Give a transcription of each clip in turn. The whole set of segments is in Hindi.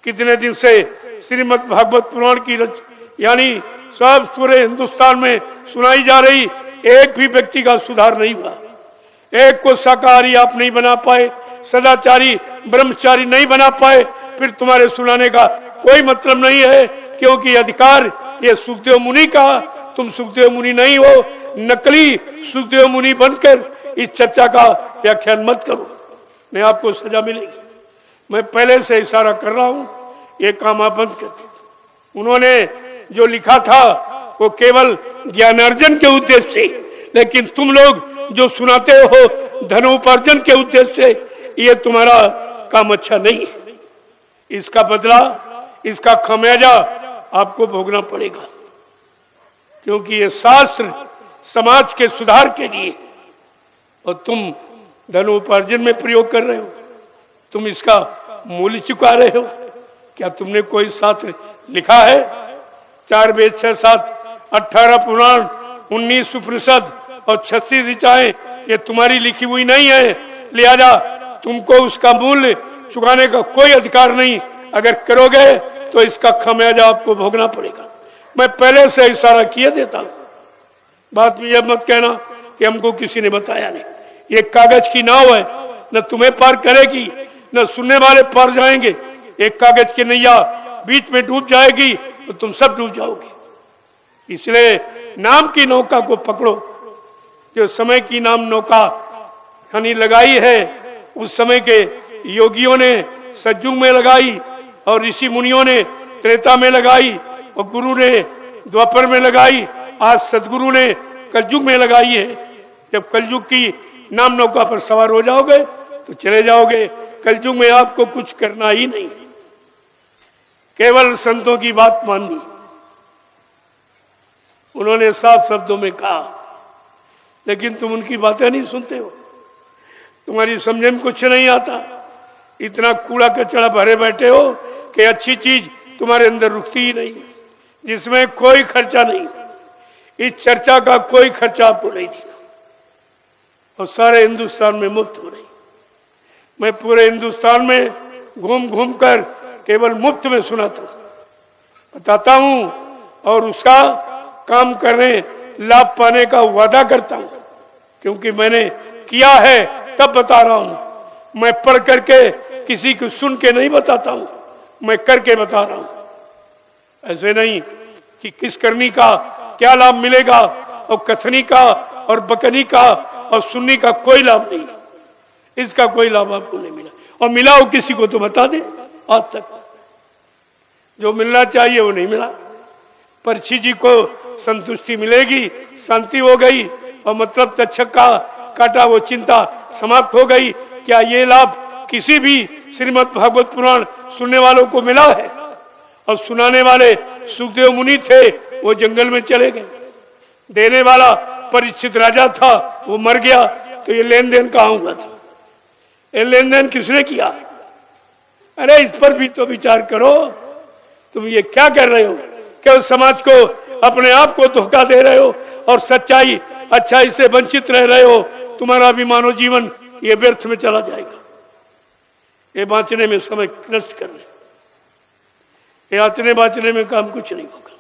कितने दिन से श्रीमद् भागवत पुराण की यानी सब पूरे हिंदुस्तान में सुनाई जा रही, एक भी व्यक्ति का सुधार नहीं हुआ। एक को शाकाहारी आप नहीं बना पाए, सदाचारी ब्रह्मचारी नहीं बना पाए, फिर तुम्हारे सुनाने का कोई मतलब नहीं है, क्योंकि अधिकार ये सुखदेव मुनि का। तुम सुखदेव मुनि नहीं हो, नकली सुखदेव मुनि बनकर इस चर्चा का व्याख्यान मत करो, नहीं आपको सजा मिलेगी। मैं पहले से इशारा कर रहा हूं, ये काम आप बंद कर दो। उन्होंने जो लिखा था वो केवल ज्ञानार्जन के उद्देश्य से, लेकिन तुम लोग जो सुनाते हो धनोपार्जन के उद्देश्य से, ये तुम्हारा काम अच्छा नहीं है। इसका बदला, इसका खमियाजा आपको भोगना पड़ेगा, क्योंकि ये शास्त्र समाज के सुधार के लिए, और तुम धनोपार्जन में प्रयोग कर रहे हो, तुम इसका मूल्य चुका रहे हो। क्या तुमने कोई शास्त्र लिखा है? 4 वेद 6 7 18 पुराण 19 उपनिषद और 36 ऋचाएं, ये तुम्हारी लिखी हुई नहीं है, लिहाजा तुमको उसका मूल्य चुकाने का कोई अधिकार नहीं। अगर करोगे तो इसका खमियाजा आपको भोगना पड़ेगा। मैं पहले से इशारा किए देता हूं, बात में यह मत कहना कि हमको किसी ने बताया नहीं। ये कागज की नाव है, न तुम्हें पार करेगी न सुनने वाले पार जाएंगे। एक कागज की नैया बीच में डूब जाएगी तो तुम सब डूब जाओगे। इसलिए नाम की नौका को पकड़ो, जो समय की नाम नौका यानी लगाई है, उस समय के योगियों ने सतयुग में लगाई, और ऋषि मुनियों ने त्रेता में लगाई, और गुरु ने द्वापर में लगाई, आज सदगुरु ने कलयुग में लगाई है। जब कलयुग की नाम नौका पर सवार हो जाओगे तो चले जाओगे। कलयुग में आपको कुछ करना ही नहीं, केवल संतों की बात माननी। उन्होंने साफ शब्दों में कहा, लेकिन तुम उनकी बातें नहीं सुनते हो, तुम्हारी समझ में कुछ नहीं आता। इतना कूड़ा कचरा भरे बैठे हो कि अच्छी चीज तुम्हारे अंदर रुकती ही नहीं, जिसमें कोई खर्चा नहीं। इस चर्चा का कोई खर्चा आपको नहीं देना, और सारे हिंदुस्तान में मुफ्त हो रही। मैं पूरे हिंदुस्तान में घूम घूम कर केवल मुफ्त में सुनाता हूं, बताता हूं, और उसका काम करने लाभ पाने का वादा करता हूं, क्योंकि मैंने किया है तब बता रहा हूं। मैं पढ़ करके किसी को सुन के नहीं बताता हूं, मैं करके बता रहा हूं। ऐसे नहीं कि किस करनी का क्या लाभ मिलेगा, और कथनी का और बकनी का और सुनने का कोई लाभ नहीं, इसका कोई लाभ आपको नहीं मिला। और मिला हो किसी को तो बता दे, आज तक जो मिलना चाहिए वो नहीं मिला। परीक्षित जी को संतुष्टि मिलेगी, शांति हो गई, और मतलब तक्षक का काटा वो चिंता समाप्त हो गई। क्या ये लाभ किसी भी श्रीमद् भागवत पुराण सुनने वालों को मिला है? और सुनाने वाले सुखदेव मुनि थे, वो जंगल में चले गए। देने वाला परीक्षित राजा था, वो मर गया, तो ये लेन देन कहाँ हुआ था? ये लेन देन किसने किया? अरे इस पर भी तो विचार करो। तुम ये क्या कर रहे हो? क्या समाज को, अपने आप को धोखा दे रहे हो, और सच्चाई अच्छाई से वंचित रह रहे हो। तुम्हारा भी मानव जीवन ये व्यर्थ में चला जाएगा। ये बांचने में समय नष्ट कर रहे, ये आचने बाचने में काम कुछ नहीं होगा,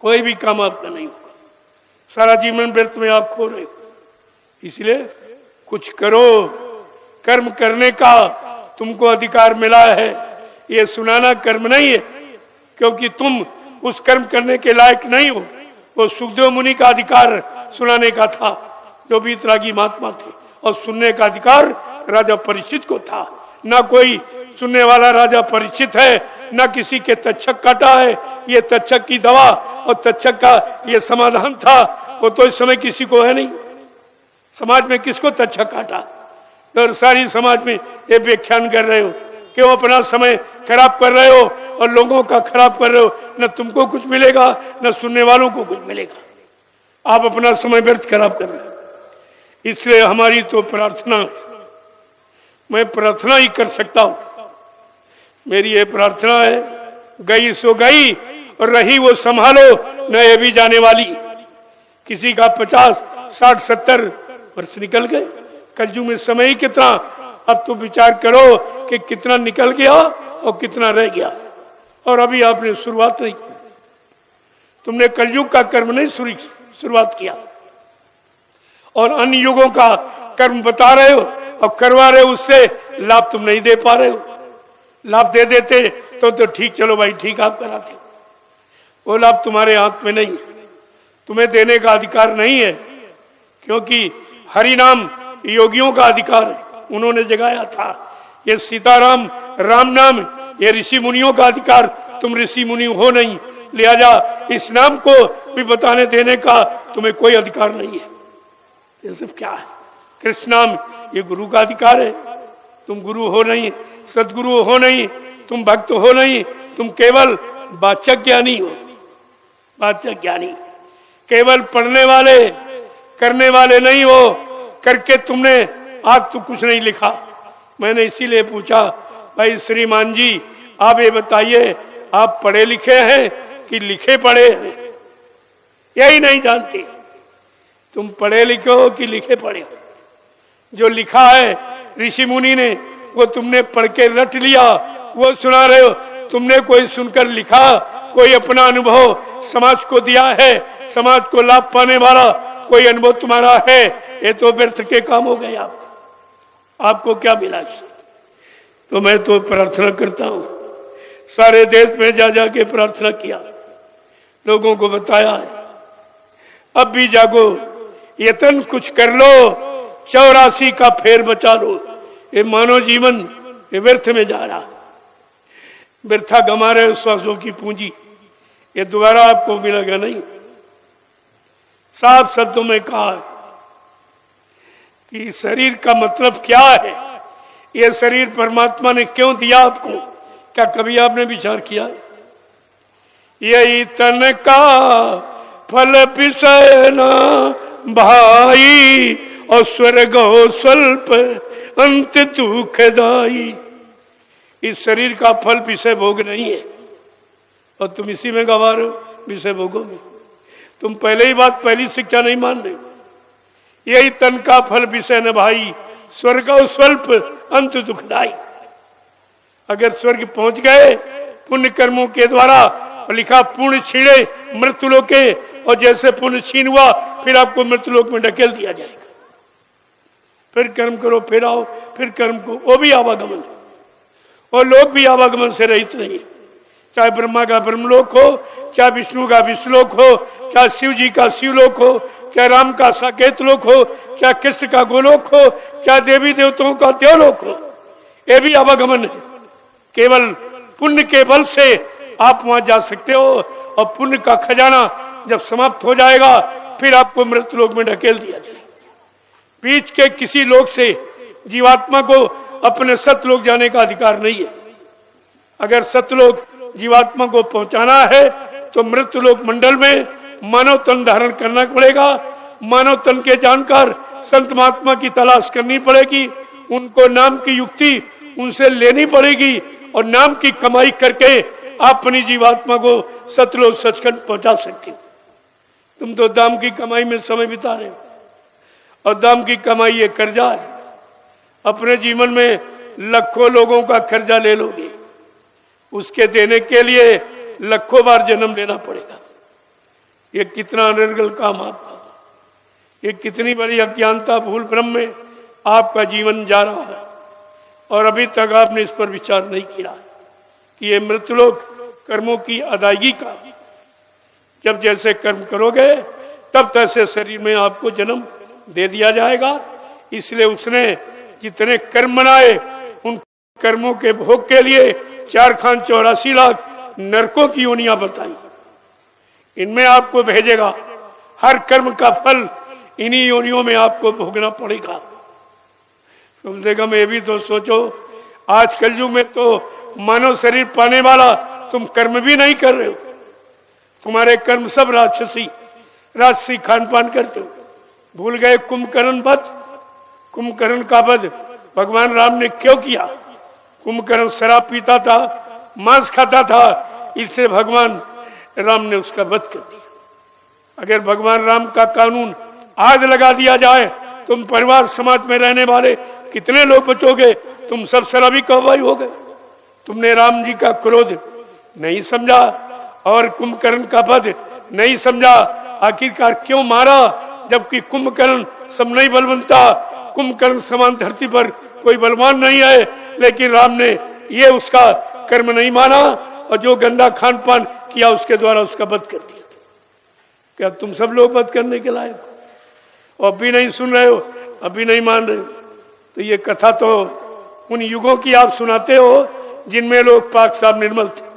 कोई भी काम आपका नहीं होगा। सारा जीवन व्यर्थ में आप खो रहे हो। इसलिए कुछ करो, कर्म करने का तुमको अधिकार मिला है। ये सुनाना कर्म नहीं है, क्योंकि तुम उस कर्म करने के लायक नहीं हो। वो सुखदेव मुनि का अधिकार सुनाने का था, जो भी त्रागी महात्मा थे, और सुनने का अधिकार राजा परीक्षित को था। ना कोई सुनने वाला राजा परीक्षित है, ना किसी के तक्षक काटा है। ये तक्षक की दवा और तक्षक का ये समाधान था, वो तो इस समय किसी को है नहीं। समाज में किसको तक्षक काटा? और सारी समाज में ये व्याख्यान कर रहे हो, क्यों अपना समय खराब कर रहे हो और लोगों का खराब कर रहे हो? न तुमको कुछ मिलेगा, न सुनने वालों को कुछ मिलेगा। आप अपना समय व्यर्थ खराब कर रहे हो। इसलिए हमारी तो प्रार्थना, मैं प्रार्थना ही कर सकता हूं। मेरी ये प्रार्थना है, गई सो गई और रही वो संभालो, न ये भी जाने वाली। किसी का 50 60 70 वर्ष निकल गए। कलयुग में समय ही कितना, अब तो विचार करो कि कितना निकल गया और कितना रह गया। और अभी आपने शुरुआत नहीं, तुमने कलयुग का कर्म नहीं शुरुआत किया और अन्य युगों का कर्म बता रहे हो और करवा रहे हो, उससे लाभ तुम नहीं दे पा रहे हो। लाभ दे देते तो ठीक, चलो भाई ठीक आप कराते, वो लाभ तुम्हारे हाथ में नहीं, तुम्हें देने का अधिकार नहीं है, क्योंकि हरि नाम योगियों का अधिकार है, उन्होंने जगाया था। ये सीताराम राम नाम ये ऋषि मुनियों का अधिकार, तुम ऋषि मुनि हो नहीं, लिहाजा इस नाम को भी बताने देने का तुम्हें कोई अधिकार नहीं है। ये सब क्या है? कृष्ण नाम ये गुरु का अधिकार है, तुम गुरु हो नहीं, सदगुरु हो नहीं, तुम भक्त हो नहीं, तुम केवल वाचक ज्ञानी हो। वाचक ज्ञानी केवल पढ़ने वाले करने वाले नहीं हो, करके तुमने आज तो कुछ नहीं लिखा। मैंने इसीलिए पूछा, भाई श्रीमान जी आप ये बताइए, आप पढ़े लिखे हैं कि लिखे पढ़े हैं? यही नहीं जानते तुम पढ़े लिखे हो कि लिखे पढ़े हो। जो लिखा है ऋषि मुनि ने वो तुमने पढ़ के रट लिया, वो सुना रहे हो। तुमने कोई सुनकर लिखा, कोई अपना अनुभव समाज को दिया है, समाज को लाभ पाने वाला कोई अनुभव तुम्हारा है, ये तो व्यर्थ के काम हो गए। आपको क्या मिला इससे? तो मैं तो प्रार्थना करता हूं, सारे देश में जा जाके प्रार्थना किया, लोगों को बताया है, अब भी जागो, यतन कुछ कर लो, 84 का फेर बचा लो। ये मानव जीवन ये व्यर्थ में जा रहा, व्यर्था गमा रहे श्वासों की पूंजी, ये दोबारा आपको मिलेगा नहीं। साफ शब्दों में कहा कि शरीर का मतलब क्या है, ये शरीर परमात्मा ने क्यों दिया आपको? क्या कभी आपने विचार किया? यही तन का फल विषय ना भाई, और स्वर्ग हो स्वल्प अंत दुखदाई। इस शरीर का फल विषय भोग नहीं है और तुम इसी में गवा रहे हो, विषय भोगों में। तुम पहले ही बात, पहली शिक्षा नहीं मान रहे हो। यही तन का फल विषय न भाई, स्वर्ग और स्वल्प अंत दुखदाई। अगर स्वर्ग पहुंच गए पुण्य कर्मों के द्वारा, और लिखा पुण्य छीणे मृत्युलोक के, और जैसे पुण्य छीन हुआ फिर आपको मृत्युलोक में ढकेल दिया जाएगा। फिर कर्म करो, फिर आओ, फिर कर्म को, वो भी आवागमन है। और लोग भी आवागमन से रहित नहीं है, चाहे ब्रह्मा का ब्रह्मलोक हो, चाहे विष्णु का विष्णुलोक हो, चाहे शिव जी का शिवलोक हो, चाहे राम का साकेत लोक हो, चाहे कृष्ण का गोलोक हो, चाहे देवी देवताओं का देवलोक हो, ये भी आवागमन है। केवल पुण्य के बल से आप वहां जा सकते हो, और पुण्य का खजाना जब समाप्त हो जाएगा फिर आपको मृत्युलोक में ढकेल दिया जाएगा। बीच के किसी लोक से जीवात्मा को अपने सतलोक जाने का अधिकार नहीं है। अगर सतलोक जीवात्मा को पहुंचाना है तो मृत्युलोक मंडल में मानव तन धारण करना पड़ेगा। मानव तन के जानकार संत महात्मा की तलाश करनी पड़ेगी, उनको नाम की युक्ति उनसे लेनी पड़ेगी, और नाम की कमाई करके आप अपनी जीवात्मा को सतलोक सचखंड पहुंचा सकते हो। तुम तो दाम की कमाई में समय बिता रहे हो, और दाम की कमाई ये कर्जा है। अपने जीवन में लाखों लोगों का कर्जा ले लोगे, उसके देने के लिए लाखों बार जन्म लेना पड़ेगा। ये कितना अनर्गल काम आपका, ये कितनी बड़ी अज्ञानता भूल भ्रम में आपका जीवन जा रहा है, और अभी तक आपने इस पर विचार नहीं किया कि ये मृत्युलोक कर्मों की अदायगी का, जब जैसे कर्म करोगे तब तैसे शरीर में आपको जन्म दे दिया जाएगा। इसलिए उसने जितने कर्म बनाए उन कर्मों के भोग के लिए 4,84 लाख नरकों की योनियां बताई, इनमें आपको भेजेगा। हर कर्म का फल इन्हीं योनियों में आपको भोगना पड़ेगा। कम से कम ये भी तो सोचो, आज कलयुग में तो मानव शरीर पाने वाला तुम कर्म भी नहीं कर रहे हो, तुम्हारे कर्म सब राजसी खान पान करते हो। भूल गए कुंभकर्ण वध, कुंभकर्ण का वध भगवान राम ने क्यों किया? कुंभकर्ण शराब पीता था, मांस खाता था, इससे भगवान राम ने उसका वध कर दिया। अगर भगवान राम का कानून आज लगा दिया जाए, तुम परिवार समाज में रहने वाले कितने लोग बचोगे? तुम सब शराबी कौवाई हो गए, तुमने राम जी का क्रोध नहीं समझा और कुंभकर्ण का वध नहीं समझा। आखिरकार क्यों मारा, जबकि कुंभकर्ण सब नहीं बलवंता, कुंभकर्ण समान धरती पर कोई बलवान नहीं है, लेकिन राम ने ये उसका कर्म नहीं माना और जो गंदा खान पान किया उसके द्वारा उसका वध कर दिया। क्या तुम सब लोग वध करने के लायक हो? अब भी नहीं सुन रहे हो, अभी नहीं मान रहे हो? तो ये कथा तो उन युगों की आप सुनाते हो जिनमें लोग पाक साफ निर्मल थे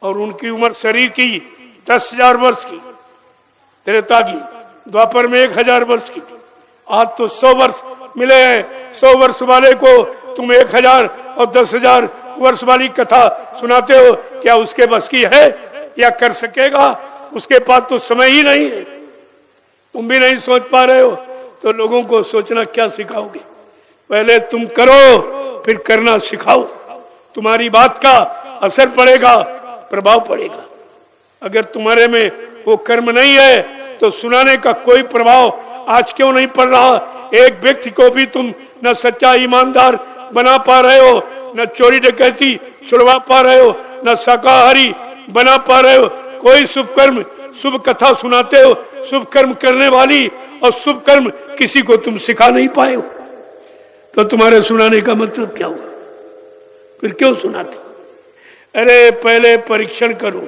और उनकी उम्र शरीर की 10,000 वर्ष की, त्रेता की, द्वापर में 1,000 वर्ष की थी। आज तो 100 वर्ष मिले हैं। 100 वर्ष वाले को तुम 1,000 और 10,000 वर्ष वाली कथा सुनाते हो, क्या उसके बस की है या कर सकेगा? उसके पास तो समय ही नहीं है। तुम भी नहीं सोच पा रहे हो तो लोगों को सोचना क्या सिखाओगे? पहले तुम करो, फिर करना सिखाओ। तुम्हारी बात का असर पड़ेगा, प्रभाव पड़ेगा। अगर तुम्हारे में वो कर्म नहीं है तो सुनाने का कोई प्रभाव आज क्यों नहीं पड़ रहा? एक व्यक्ति को भी तुम न सच्चा ईमानदार बना पा रहे हो, न चोरी डकैती छुड़वा पा रहे हो, न शाकाहारी बना पा रहे हो। कोई शुभ कर्म, शुभ कथा सुनाते हो, शुभ कर्म करने वाली, और शुभ कर्म किसी को तुम सिखा नहीं पाए हो, तो तुम्हारे सुनाने का मतलब क्या हुआ? फिर क्यों सुनाते? अरे पहले परीक्षण करो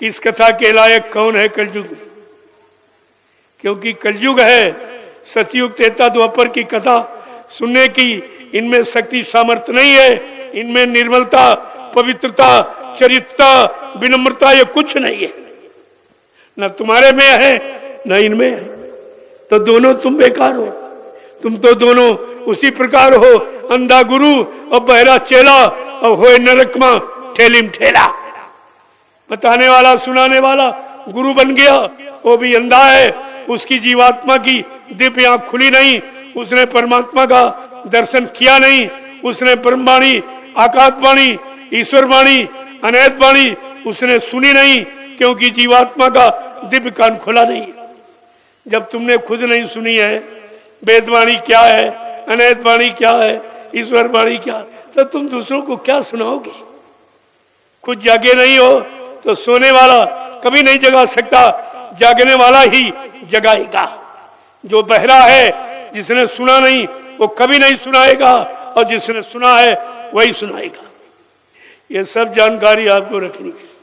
कि इस कथा के लायक कौन है कलयुग में, क्योंकि कलयुग है। सतयुग त्रेता द्वापर की कथा सुनने की इनमें शक्ति सामर्थ्य नहीं है, इनमें निर्मलता, पवित्रता, चरित्रता, विनम्रता ये कुछ नहीं है। न तुम्हारे में है न इनमें है, तो दोनों तुम बेकार हो। तुम तो दोनों उसी प्रकार हो, अंधा गुरु और बहरा चेला, और होए नरक में ठेलीम ठेला। बताने वाला सुनाने वाला गुरु बन गया, वो भी अंधा है। उसकी जीवात्मा की दिव्य आंख खुली नहीं, उसने परमात्मा का दर्शन किया नहीं, उसने ब्रह्मवाणी, आकाशवाणी, ईश्वरवाणी, अनैतवाणी उसने सुनी नहीं, क्योंकि जीवात्मा का दिव्य कान खुला नहीं। जब तुमने खुद नहीं सुनी है वेदवाणी क्या है, अनैतवाणी क्या है, ईश्वरवाणी क्या, तो तुम दूसरों को क्या सुनाओगे? खुद जागे नहीं हो तो सोने वाला कभी नहीं जगा सकता, जागने वाला ही जगाएगा। जो बहरा है, जिसने सुना नहीं वो कभी नहीं सुनाएगा, और जिसने सुना है वही सुनाएगा। ये सब जानकारी आपको रखनी चाहिए।